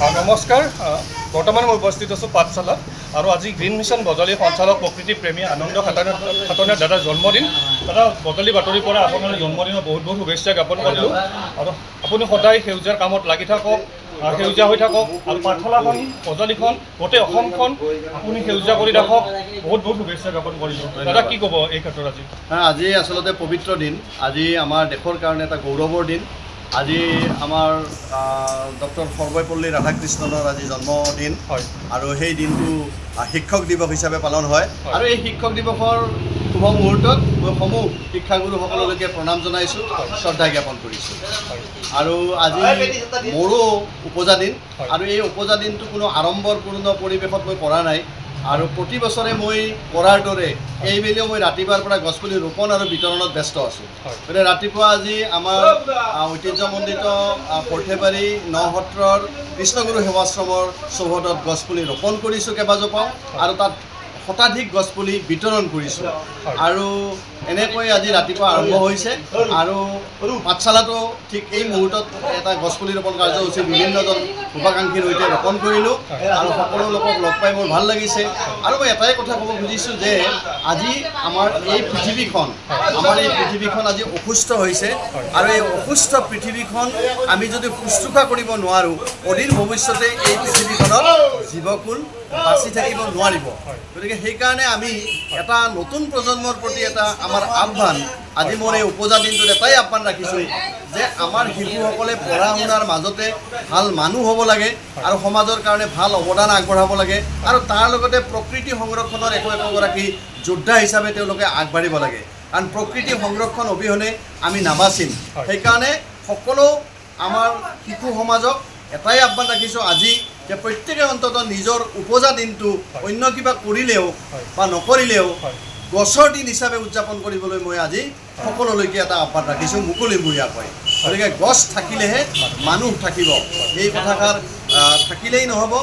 নমস্কাৰ বৰ্তমান মই উপস্থিত আছোঁ পাঠশালাত আৰু আজি গ্ৰীণ মিছন বজালী সঞ্চালক প্ৰকৃতি প্ৰেমী আনন্দ খাটনিয়াৰ দাদাৰ জন্মদিন। দাদা বজালী বাতৰিৰ পৰা আপোনাৰ জন্মদিনৰ বহুত বহুত শুভেচ্ছা জ্ঞাপন কৰিলোঁ আৰু আপুনি সদায় সেউজীয়াৰ কামত লাগি থাকক, সেউজীয়া হৈ থাকক আৰু পাঠশালাখন বজালীখন গোটেই অসমখন আপুনি সেউজীয়া কৰি ৰাখক। বহুত বহুত শুভেচ্ছা জ্ঞাপন কৰিলোঁ। দাদা কি ক'ব এই ক্ষেত্ৰত আজি? আজি আচলতে পবিত্ৰ দিন, আজি আমাৰ দেশৰ কাৰণে এটা গৌৰৱৰ দিন। আজি আমাৰ ডক্টৰ সৰ্বপল্লী ৰাধাকৃষ্ণনৰ আজি জন্মদিন হয় আৰু সেই দিনটো শিক্ষক দিৱস হিচাপে পালন হয় আৰু এই শিক্ষক দিৱসৰ শুভ মুহূৰ্তত মই সমূহ শিক্ষাগুৰুসকললৈকে প্ৰণাম জনাইছোঁ, শ্ৰদ্ধা জ্ঞাপন কৰিছোঁ। আৰু আজি মোৰো উপজা দিন আৰু এই উপজা দিনটো কোনো আড়ম্বৰপূৰ্ণ পৰিৱেশত মই কৰা নাই আৰু প্ৰতি বছৰে মই কৰাৰ দৰে এইবেলিও মই ৰাতিপুৱাৰ পৰা গছপুলি ৰোপণ আৰু বিতৰণত ব্যস্ত আছোঁ। গতিকে ৰাতিপুৱা আজি আমাৰ ঐতিহ্যমণ্ডিত পৰ্থেবাৰী নসত্ৰৰ কৃষ্ণগুৰু সেৱাশ্ৰমৰ চৌহদত গছপুলি ৰোপণ কৰিছোঁ কেইবাজোপাও আৰু তাত শতাধিক গছপুলি বিতৰণ কৰিছোঁ আৰু এনেকৈ আজি ৰাতিপুৱা আৰম্ভ হৈছে আৰু পাঠশালাতো ঠিক এই মুহূৰ্তত এটা গছপুলি ৰোপণ কাৰ্যসূচী বিভিন্নজন শুভাকাংক্ষীৰ সৈতে ৰোপণ কৰিলোঁ আৰু সকলো লোকক লগ পাই মোৰ ভাল লাগিছে। আৰু মই এটাই কথা ক'ব খুজিছোঁ যে আজি আমাৰ এই পৃথিৱীখন আজি অসুস্থ হৈছে আৰু এই অসুস্থ পৃথিৱীখন আমি যদি শুশ্ৰূষা কৰিব নোৱাৰোঁ, অদূৰ ভৱিষ্যতে এই পৃথিৱীখনত জীৱকুল বাচি থাকিব নোৱাৰিব। গতিকে সেইকাৰণে আমি এটা নতুন প্ৰজন্মৰ প্ৰতি এটা আমাৰ আহ্বান, আজি মোৰ এই উপজা দিনটোত এটাই আহ্বান ৰাখিছোঁ যে আমাৰ শিশুসকলে পঢ়া শুনাৰ মাজতে ভাল মানুহ হ'ব লাগে আৰু সমাজৰ কাৰণে ভাল অৱদান আগবঢ়াব লাগে আৰু তাৰ লগতে প্ৰকৃতি সংৰক্ষণৰ একোগৰাকী যোদ্ধা হিচাপে তেওঁলোকে আগবাঢ়িব লাগে, কাৰণ প্ৰকৃতি সংৰক্ষণ অবিহনে আমি নাবাচিম। সেইকাৰণে সকলো আমাৰ শিশু সমাজক এটাই আহ্বান ৰাখিছোঁ আজি যে প্ৰত্যেকে অন্ততঃ নিজৰ উপজা দিনটো অন্য কিবা কৰিলেও বা নকৰিলেও গছৰ দিন হিচাপে উদযাপন কৰিবলৈ মই আজি সকলোলৈকে এটা আহ্বান ৰাখিছোঁ মুকলিমূৰীয়াকৈ। গতিকে গছ থাকিলেহে মানুহ থাকিব, এই কথাষাৰ থাকিলেই নহ'ব।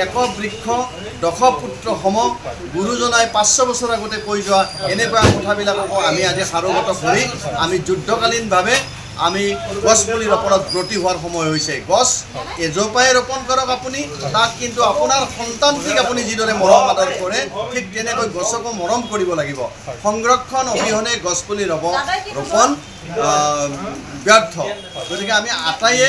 এক বৃক্ষ দশ পুত্ৰ সম, গুৰুজনাই 500 বছৰ আগতে কৈ যোৱা এনেকুৱা কথাবিলাককো আমি আজি সাৰোগত কৰি আমি যুদ্ধকালীনভাৱে আমি গছপুলি ৰোপণত ব্ৰতী হোৱাৰ সময় হৈছে। গছ এজোপাই ৰোপণ কৰক আপুনি, তাক কিন্তু আপোনাৰ সন্তানটিক আপুনি যিদৰে মৰম আদৰ কৰে ঠিক তেনেকৈ গছকো মৰম কৰিব লাগিব। সংৰক্ষণ অবিহনে গছপুলি ৰোপণ ব্যৰ্থ। গতিকে আমি আটাইয়ে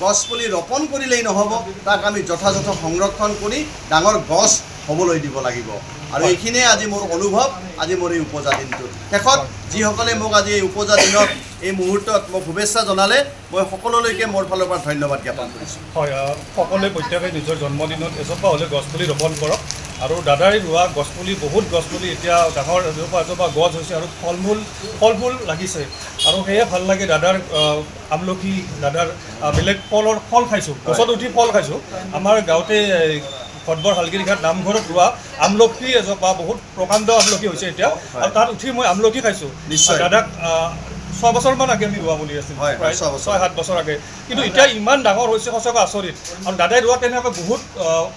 গছপুলি ৰোপণ কৰিলেই নহ'ব, তাক আমি যথাযথ সংৰক্ষণ কৰি ডাঙৰ গছ হ'বলৈ দিব লাগিব। আৰু এইখিনিয়ে আজি মোৰ অনুভৱ, আজি মোৰ এই উপজা দিনটোত। শেষত যিসকলে মোক আজি এই উপজা দিনত এই মুহূৰ্তত মোক শুভেচ্ছা জনালে মই সকলোলৈকে মোৰ ফালৰ পৰা ধন্যবাদ জ্ঞাপন কৰিছোঁ। হয়, সকলোৱে প্ৰত্যেকে নিজৰ জন্মদিনত এজোপা হ'লে গছপুলি ৰোপণ কৰক আৰু দাদাই ৰোৱা গছপুলি বহুত গছপুলি এতিয়া ডাঙৰ এজোপা গছ হৈছে আৰু ফল ফুল লাগিছে আৰু সেয়ে ভাল লাগে। দাদাৰ আমলখি, দাদাৰ বেলেগ ফল খাইছোঁ, গছত উঠি ফল খাইছোঁ। আমাৰ গাঁৱতে ভটবৰ হালগিৰিঘাট নামঘৰত ৰোৱা আমলখি এজোপা বহুত প্ৰকাণ্ড আমলখি হৈছে এতিয়া আৰু তাত উঠি মই আমলখি খাইছোঁ। নিশ্চয় দাদাক 6 বছৰমান আগে আমি ৰোৱা বুলি আছিল, প্ৰায় 6-7 বছৰ আগে, কিন্তু এতিয়া ইমান ডাঙৰ হৈছে সঁচাকৈ আচৰিত। আৰু দাদাই ৰোৱা তেনেকৈ বহুত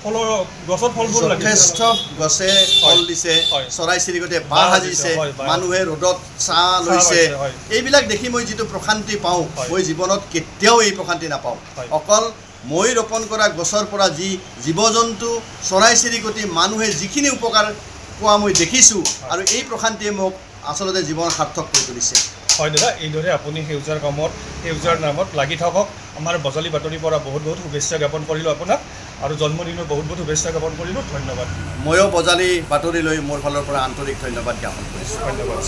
ফলৰ গছত ফলবোৰ যথেষ্ট গছে ফল দিছে, চৰাই চিৰিকটিয়ে বাঁহ সাজিছে, মানুহে ৰ'দত ছাঁ লৈছে। এইবিলাক দেখি মই যিটো প্ৰশান্তি পাওঁ, মই জীৱনত কেতিয়াও এই প্ৰশান্তি নাপাওঁ। অকল মই ৰোপণ কৰা গছৰ পৰা যি জীৱ জন্তু, চৰাই চিৰিকটি, মানুহে যিখিনি উপকাৰ পোৱা মই দেখিছোঁ আৰু এই প্ৰশান্তিয়ে মোক আচলতে জীৱন সাৰ্থক কৰি তুলিছে। হয় দাদা, এইদৰে আপুনি সেউজীয়াৰ কামত, সেউজীয়াৰ নামত লাগি থাকক। আমাৰ বজালী বাতৰিৰ পৰা বহুত বহুত শুভেচ্ছা জ্ঞাপন কৰিলোঁ আপোনাক আৰু জন্মদিনৰ বহুত বহুত শুভেচ্ছা জ্ঞাপন কৰিলোঁ। ধন্যবাদ। ময়ো বজালী বাতৰিলৈ মোৰ ফালৰ পৰা আন্তৰিক ধন্যবাদ জ্ঞাপন কৰিছোঁ। ধন্যবাদ।